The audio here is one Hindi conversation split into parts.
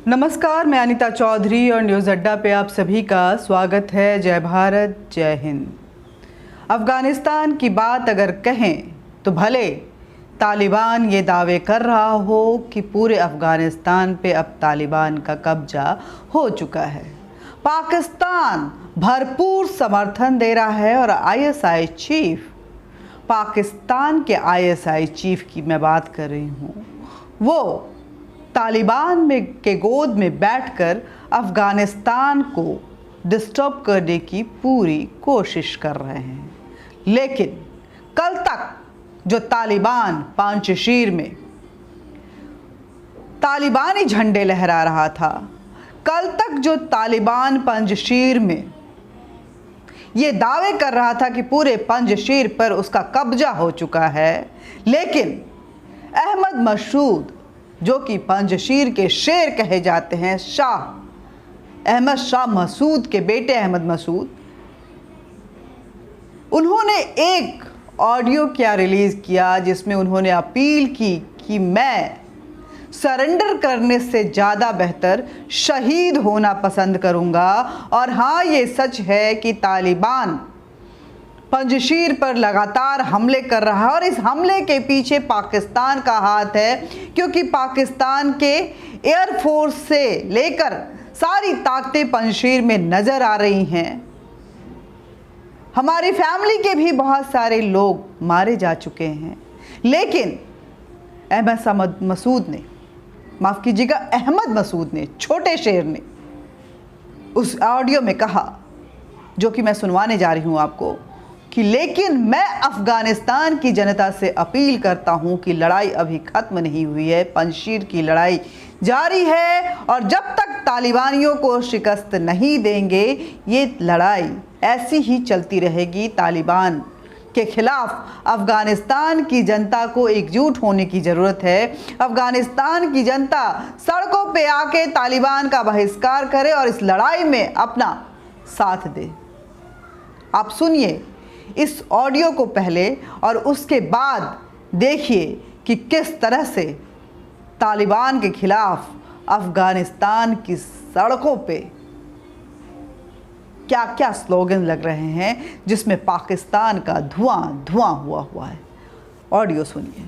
नमस्कार, मैं अनीता चौधरी और न्यूज़ अड्डा पे आप सभी का स्वागत है। जय भारत, जय हिंद। अफ़गानिस्तान की बात अगर कहें तो भले तालिबान ये दावे कर रहा हो कि पूरे अफ़गानिस्तान पे अब तालिबान का कब्जा हो चुका है, पाकिस्तान भरपूर समर्थन दे रहा है। और आईएसआई चीफ, पाकिस्तान के आईएसआई चीफ की मैं बात कर रही हूँ, वो तालिबान में के गोद में बैठकर अफ़गानिस्तान को डिस्टर्ब करने की पूरी कोशिश कर रहे हैं। लेकिन कल तक जो तालिबान पंजशीर में तालिबानी झंडे लहरा रहा था, कल तक जो तालिबान पंजशीर में ये दावे कर रहा था कि पूरे पंजशीर पर उसका कब्जा हो चुका है, लेकिन अहमद मसूद, जो कि पंजशीर के शेर कहे जाते हैं, अहमद शाह मसूद के बेटे अहमद मसूद, उन्होंने एक ऑडियो क्या रिलीज़ किया जिसमें उन्होंने अपील की कि मैं सरेंडर करने से ज़्यादा बेहतर शहीद होना पसंद करूँगा। और हाँ, ये सच है कि तालिबान पंजशीर पर लगातार हमले कर रहा है और इस हमले के पीछे पाकिस्तान का हाथ है, क्योंकि पाकिस्तान के एयरफोर्स से लेकर सारी ताकतें पंजशीर में नज़र आ रही हैं। हमारी फैमिली के भी बहुत सारे लोग मारे जा चुके हैं, लेकिन अहमद मसूद ने, माफ़ कीजिएगा, अहमद मसूद ने, छोटे शेर ने उस ऑडियो में कहा, जो कि मैं सुनवाने जा रही हूँ आपको, कि लेकिन मैं अफ़गानिस्तान की जनता से अपील करता हूँ कि लड़ाई अभी ख़त्म नहीं हुई है, पंजशीर की लड़ाई जारी है और जब तक तालिबानियों को शिकस्त नहीं देंगे ये लड़ाई ऐसी ही चलती रहेगी। तालिबान के खिलाफ अफ़गानिस्तान की जनता को एकजुट होने की ज़रूरत है। अफ़गानिस्तान की जनता सड़कों पे आके तालिबान का बहिष्कार करे और इस लड़ाई में अपना साथ दे। आप सुनिए इस ऑडियो को पहले और उसके बाद देखिए कि किस तरह से तालिबान के खिलाफ अफ़गानिस्तान की सड़कों पे क्या क्या स्लोगन लग रहे हैं, जिसमें पाकिस्तान का धुआं धुआं हुआ है। ऑडियो सुनिए।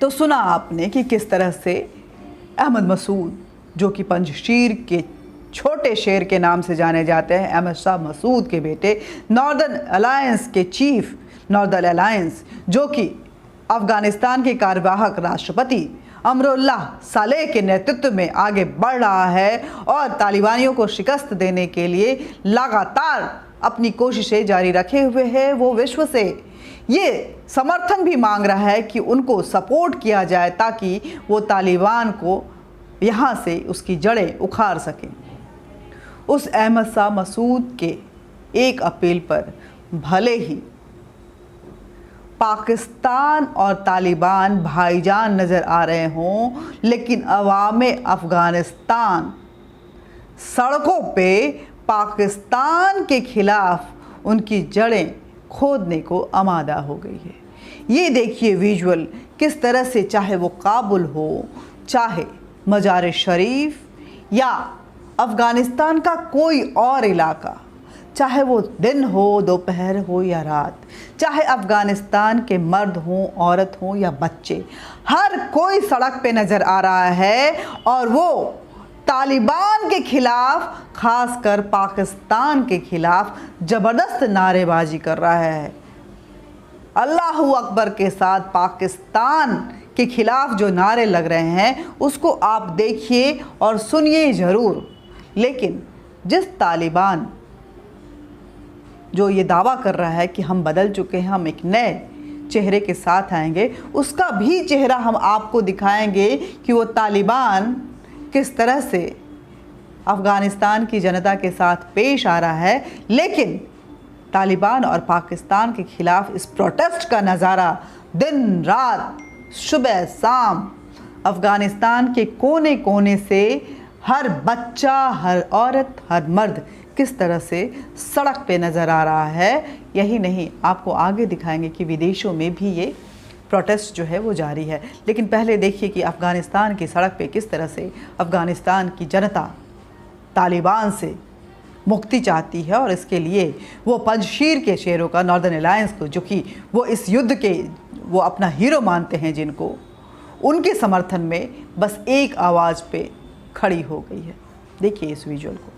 तो सुना आपने कि किस तरह से अहमद मसूद, जो कि पंजशीर के छोटे शेर के नाम से जाने जाते हैं, अहमद शाह मसूद के बेटे, नॉर्दर्न अलायंस के चीफ, नॉर्दर्न अलायंस जो कि अफ़गानिस्तान के कार्यवाहक राष्ट्रपति अमरुल्लाह सालेह के नेतृत्व में आगे बढ़ रहा है और तालिबानियों को शिकस्त देने के लिए लगातार अपनी कोशिशें जारी रखे हुए है। वो विश्व से ये समर्थन भी मांग रहा है कि उनको सपोर्ट किया जाए ताकि वो तालिबान को यहाँ से उसकी जड़ें उखाड़ सकें। उस अहमद शाह मसूद के एक अपील पर भले ही पाकिस्तान और तालिबान भाईजान नज़र आ रहे हों, लेकिन अवामे अफ़गानिस्तान सड़कों पे पाकिस्तान के ख़िलाफ़ उनकी जड़ें खोदने को आमादा हो गई है। ये देखिए विजुअल किस तरह से, चाहे वो काबुल हो, चाहे मजार शरीफ या अफ़गानिस्तान का कोई और इलाका, चाहे वो दिन हो, दोपहर हो या रात, चाहे अफ़गानिस्तान के मर्द हों, औरत हों या बच्चे, हर कोई सड़क पे नज़र आ रहा है और वो तालिबान के ख़िलाफ़, ख़ासकर पाकिस्तान के ख़िलाफ़ ज़बरदस्त नारेबाजी कर रहा है। अल्लाह अकबर के साथ पाकिस्तान के ख़िलाफ़ जो नारे लग रहे हैं उसको आप देखिए और सुनिए ज़रूर। लेकिन जिस तालिबान जो ये दावा कर रहा है कि हम बदल चुके हैं, हम एक नए चेहरे के साथ आएंगे, उसका भी चेहरा हम आपको दिखाएंगे कि वो तालिबान किस तरह से अफ़गानिस्तान की जनता के साथ पेश आ रहा है। लेकिन तालिबान और पाकिस्तान के ख़िलाफ़ इस प्रोटेस्ट का नज़ारा दिन रात, सुबह शाम, अफ़गानिस्तान के कोने कोने से हर बच्चा, हर औरत, हर मर्द किस तरह से सड़क पे नज़र आ रहा है। यही नहीं, आपको आगे दिखाएंगे कि विदेशों में भी ये प्रोटेस्ट जो है वो जारी है। लेकिन पहले देखिए कि अफ़गानिस्तान की सड़क पे किस तरह से अफ़गानिस्तान की जनता तालिबान से मुक्ति चाहती है और इसके लिए वो पंजशीर के शेरों का, नॉर्दर्न अलायंस को, जो कि वो इस युद्ध के वो अपना हीरो मानते हैं जिनको, उनके समर्थन में बस एक आवाज़ पे खड़ी हो गई है। देखिए इस विजुअल को।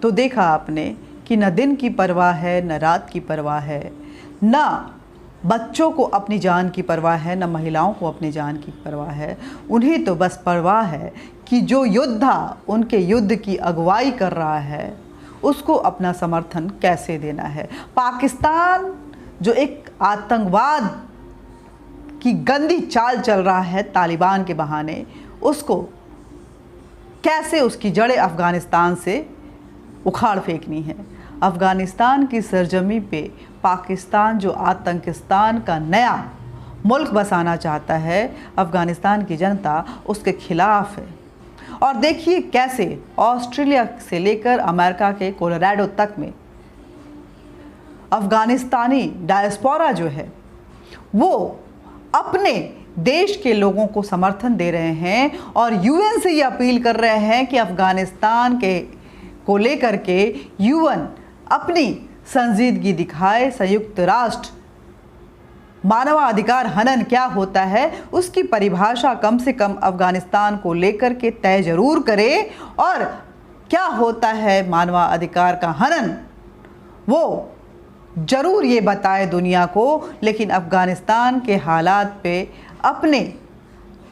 तो देखा आपने कि न दिन की परवाह है, न रात की परवाह है, न बच्चों को अपनी जान की परवाह है, न महिलाओं को अपनी जान की परवाह है। उन्हें तो बस परवाह है कि जो योद्धा उनके युद्ध की अगुवाई कर रहा है उसको अपना समर्थन कैसे देना है। पाकिस्तान जो एक आतंकवाद की गंदी चाल चल रहा है तालिबान के बहाने, उसको कैसे उसकी जड़ें अफ़गानिस्तान से उखाड़ फेंकनी है। अफ़गानिस्तान की सरजमी पे पाकिस्तान जो आतंकिस्तान का नया मुल्क बसाना चाहता है, अफ़गानिस्तान की जनता उसके खिलाफ है। और देखिए कैसे ऑस्ट्रेलिया से लेकर अमेरिका के कोलोराडो तक में अफ़गानिस्तानी डायस्पोरा जो है वो अपने देश के लोगों को समर्थन दे रहे हैं और यूएन से ये अपील कर रहे हैं कि अफ़गानिस्तान को लेकर के यूएन अपनी संजीदगी दिखाए। संयुक्त राष्ट्र मानवाधिकार हनन क्या होता है उसकी परिभाषा कम से कम अफ़गानिस्तान को लेकर के तय जरूर करे, और क्या होता है मानवाधिकार का हनन वो ज़रूर ये बताए दुनिया को। लेकिन अफ़गानिस्तान के हालात पे अपने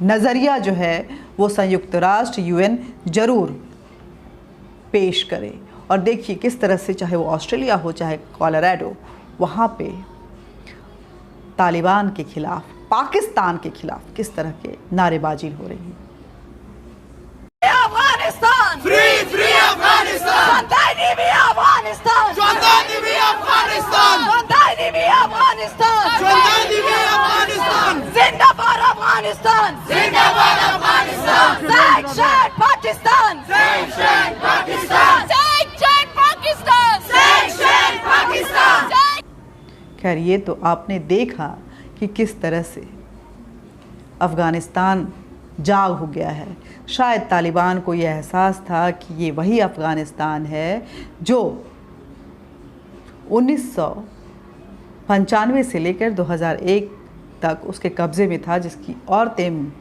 नज़रिया जो है वो संयुक्त राष्ट्र यूएन ज़रूर पेश करे। और देखिए किस तरह से चाहे वो ऑस्ट्रेलिया हो चाहे कोलोराडो, वहाँ पे तालिबान के खिलाफ, पाकिस्तान के खिलाफ किस तरह के नारेबाजी हो रही है। अफगानिस्तान फ्री फ्री अफगानिस्तान अफगानिस्तान अफगानिस्तान अफगानिस्तान जिंदाबाद अफगानिस्तान जिंदाबाद Afghanistan section Pakistan section Pakistan section Pakistan section Pakistan. खैर ये तो आपने देखा कि किस तरह से अफ़गानिस्तान जाग हो गया है। शायद तालिबान को यह एहसास था कि ये वही अफ़गानिस्तान है जो 1995 से लेकर 2001 तक उसके कब्ज़े में था, जिसकी औरतें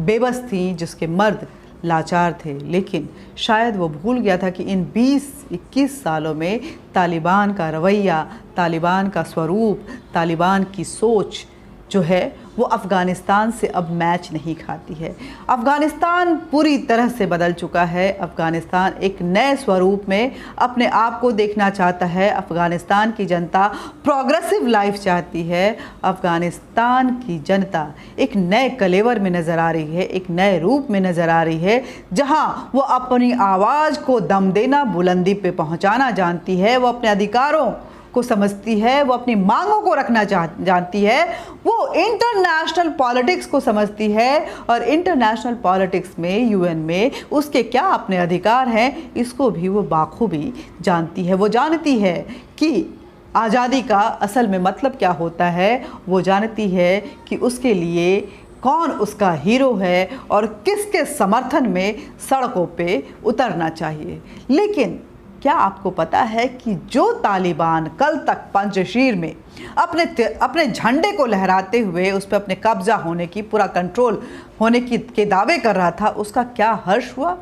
बेबस थीं, जिसके मर्द लाचार थे। लेकिन शायद वो भूल गया था कि इन 20-21 सालों में तालिबान का रवैया, तालिबान का स्वरूप, तालिबान की सोच जो है वो अफ़गानिस्तान से अब मैच नहीं खाती है। अफ़गानिस्तान पूरी तरह से बदल चुका है। अफ़गानिस्तान एक नए स्वरूप में अपने आप को देखना चाहता है। अफ़गानिस्तान की जनता प्रोग्रेसिव लाइफ चाहती है। अफ़गानिस्तान की जनता एक नए कलेवर में नज़र आ रही है, एक नए रूप में नज़र आ रही है, जहां वो अपनी आवाज़ को दम देना, बुलंदी पे पहुंचाना जानती है। वो अपने अधिकारों को समझती है, वो अपनी मांगों को रखना जानती है, वो इंटरनेशनल पॉलिटिक्स को समझती है, और इंटरनेशनल पॉलिटिक्स में, यूएन में उसके क्या अपने अधिकार हैं इसको भी वो बाखूबी जानती है। वो जानती है कि आज़ादी का असल में मतलब क्या होता है। वो जानती है कि उसके लिए कौन उसका हीरो है और किसके समर्थन में सड़कों पे उतरना चाहिए। लेकिन क्या आपको पता है कि जो तालिबान कल तक पंजशीर में अपने झंडे को लहराते हुए उस पर अपने कब्जा होने की, पूरा कंट्रोल होने की के दावे कर रहा था, उसका क्या हर्ष हुआ।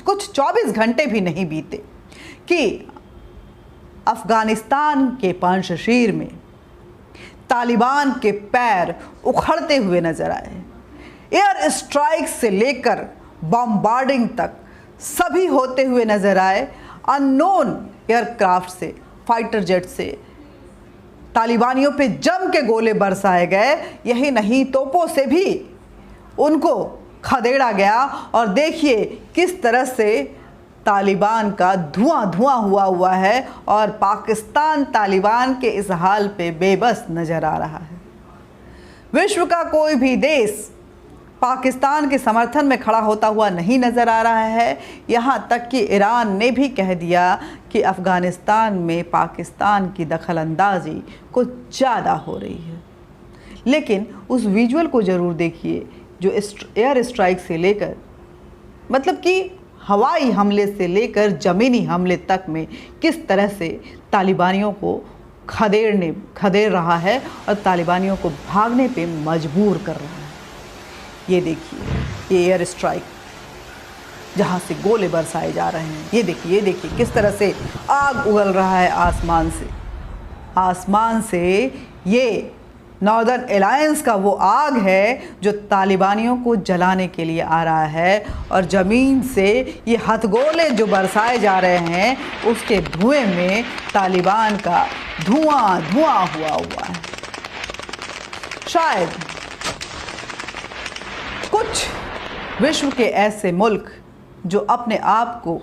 कुछ 24 घंटे भी नहीं बीते कि अफ़गानिस्तान के पंजशीर में तालिबान के पैर उखड़ते हुए नजर आए। एयर स्ट्राइक से लेकर बॉम्बार्डिंग तक सभी होते हुए नजर आए। अननोन एयरक्राफ्ट से, फाइटर जेट से तालिबानियों पे जम के गोले बरसाए गए। यही नहीं, तोपों से भी उनको खदेड़ा गया। और देखिए किस तरह से तालिबान का धुआं धुआं हुआ है, और पाकिस्तान तालिबान के इस हाल पे बेबस नज़र आ रहा है। विश्व का कोई भी देश पाकिस्तान के समर्थन में खड़ा होता हुआ नहीं नज़र आ रहा है। यहाँ तक कि ईरान ने भी कह दिया कि अफ़गानिस्तान में पाकिस्तान की दखलंदाजी कुछ ज़्यादा हो रही है। लेकिन उस विजुअल को ज़रूर देखिए जो एयर स्ट्राइक से लेकर, मतलब कि हवाई हमले से लेकर ज़मीनी हमले तक में किस तरह से तालिबानियों को खदेड़ रहा है और तालिबानियों को भागने पे मजबूर कर रहा है। ये देखिए, ये एयर स्ट्राइक जहाँ से गोले बरसाए जा रहे हैं। ये देखिए किस तरह से आग उगल रहा है आसमान से। ये नॉर्दर्न अलायंस का वो आग है जो तालिबानियों को जलाने के लिए आ रहा है, और ज़मीन से ये हथगोले जो बरसाए जा रहे हैं उसके धुएं में तालिबान का धुआं हुआ है। शायद कुछ विश्व के ऐसे मुल्क जो अपने आप को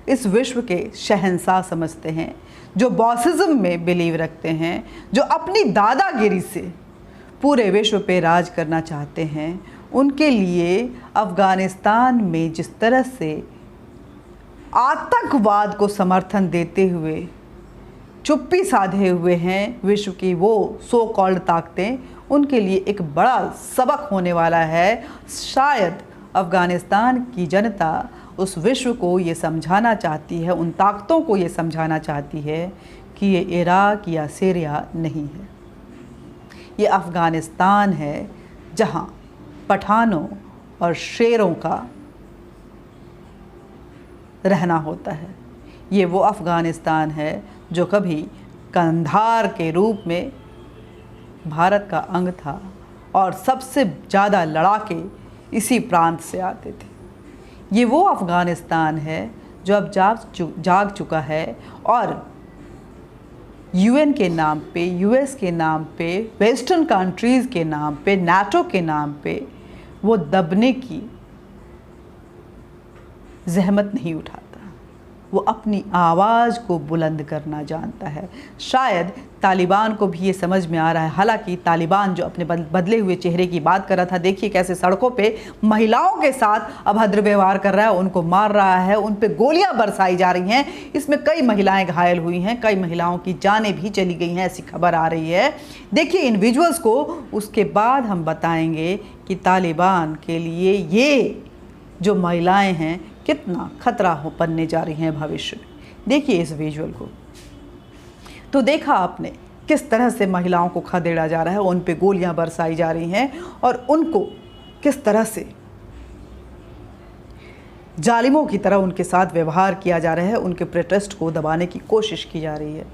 इस विश्व के शहंशाह समझते हैं, जो बॉसिज्म में बिलीव रखते हैं, जो अपनी दादागिरी से पूरे विश्व पे राज करना चाहते हैं, उनके लिए अफ़गानिस्तान में जिस तरह से आतंकवाद को समर्थन देते हुए चुप्पी साधे हुए हैं विश्व की वो सो कॉल्ड ताकतें, उनके लिए एक बड़ा सबक होने वाला है। शायद अफ़गानिस्तान की जनता उस विश्व को ये समझाना चाहती है, उन ताकतों को ये समझाना चाहती है कि ये इराक़ या सीरिया नहीं है, ये अफ़गानिस्तान है जहाँ पठानों और शेरों का रहना होता है। ये वो अफ़गानिस्तान है जो कभी कंधार के रूप में भारत का अंग था और सबसे ज़्यादा लड़ाके इसी प्रांत से आते थे। ये वो अफ़गानिस्तान है जो अब जाग चुका है और यूएन के नाम पे, यूएस के नाम पे, वेस्टर्न कंट्रीज़ के नाम पे, नाटो के नाम पे वो दबने की ज़हमत नहीं उठाता। वो अपनी आवाज़ को बुलंद करना जानता है। शायद तालिबान को भी ये समझ में आ रहा है। हालांकि तालिबान जो अपने बदले हुए चेहरे की बात कर रहा था, देखिए कैसे सड़कों पे महिलाओं के साथ अभद्र व्यवहार कर रहा है, उनको मार रहा है, उन पे गोलियां बरसाई जा रही हैं। इसमें कई महिलाएं घायल हुई हैं, कई महिलाओं की जानें भी चली गई हैं, ऐसी खबर आ रही है। देखिए इन विजुअल्स को, उसके बाद हम बताएंगे कि तालिबान के लिए ये जो महिलाएं हैं कितना खतरा हो बनने जा रही हैं भविष्य में। देखिए इस विजुअल को। तो देखा आपने किस तरह से महिलाओं को खदेड़ा जा रहा है, उन पे गोलियां बरसाई जा रही हैं और उनको किस तरह से जालिमों की तरह उनके साथ व्यवहार किया जा रहा है, उनके प्रोटेस्ट को दबाने की कोशिश की जा रही है।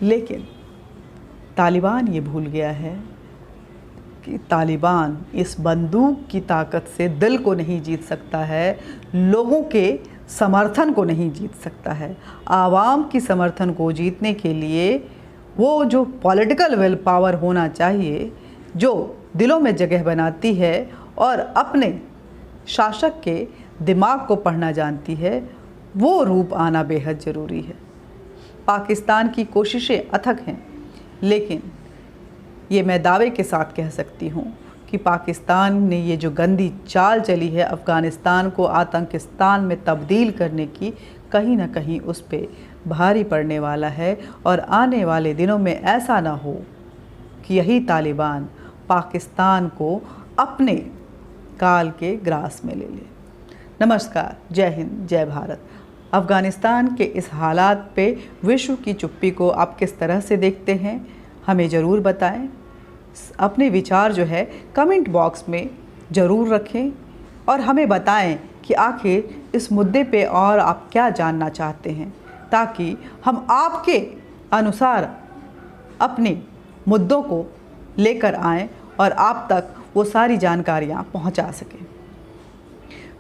लेकिन तालिबान ये भूल गया है कि तालिबान इस बंदूक की ताकत से दिल को नहीं जीत सकता है, लोगों के समर्थन को नहीं जीत सकता है। आवाम की समर्थन को जीतने के लिए वो जो पॉलिटिकल विल पावर होना चाहिए, जो दिलों में जगह बनाती है और अपने शासक के दिमाग को पढ़ना जानती है, वो रूप आना बेहद ज़रूरी है। पाकिस्तान की कोशिशें अथक हैं, लेकिन ये मैं दावे के साथ कह सकती हूँ कि पाकिस्तान ने ये जो गंदी चाल चली है अफ़गानिस्तान को आतंकिस्तान में तब्दील करने की, कहीं ना कहीं उस पर भारी पड़ने वाला है। और आने वाले दिनों में ऐसा ना हो कि यही तालिबान पाकिस्तान को अपने काल के ग्रास में ले ले। नमस्कार, जय हिंद, जय भारत। अफ़गानिस्तान के इस हालात पे विश्व की चुप्पी को आप किस तरह से देखते हैं, हमें ज़रूर बताएं। अपने विचार जो है कमेंट बॉक्स में ज़रूर रखें और हमें बताएं कि आखिर इस मुद्दे पे और आप क्या जानना चाहते हैं, ताकि हम आपके अनुसार अपने मुद्दों को लेकर आएं और आप तक वो सारी जानकारियाँ पहुंचा सकें।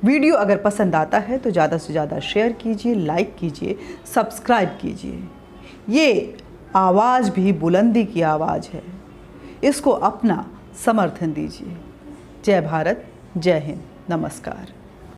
वीडियो अगर पसंद आता है तो ज़्यादा से ज़्यादा शेयर कीजिए, लाइक कीजिए, सब्सक्राइब कीजिए। ये आवाज़ भी बुलंदी की आवाज़ है, इसको अपना समर्थन दीजिए। जय भारत, जय हिंद, नमस्कार।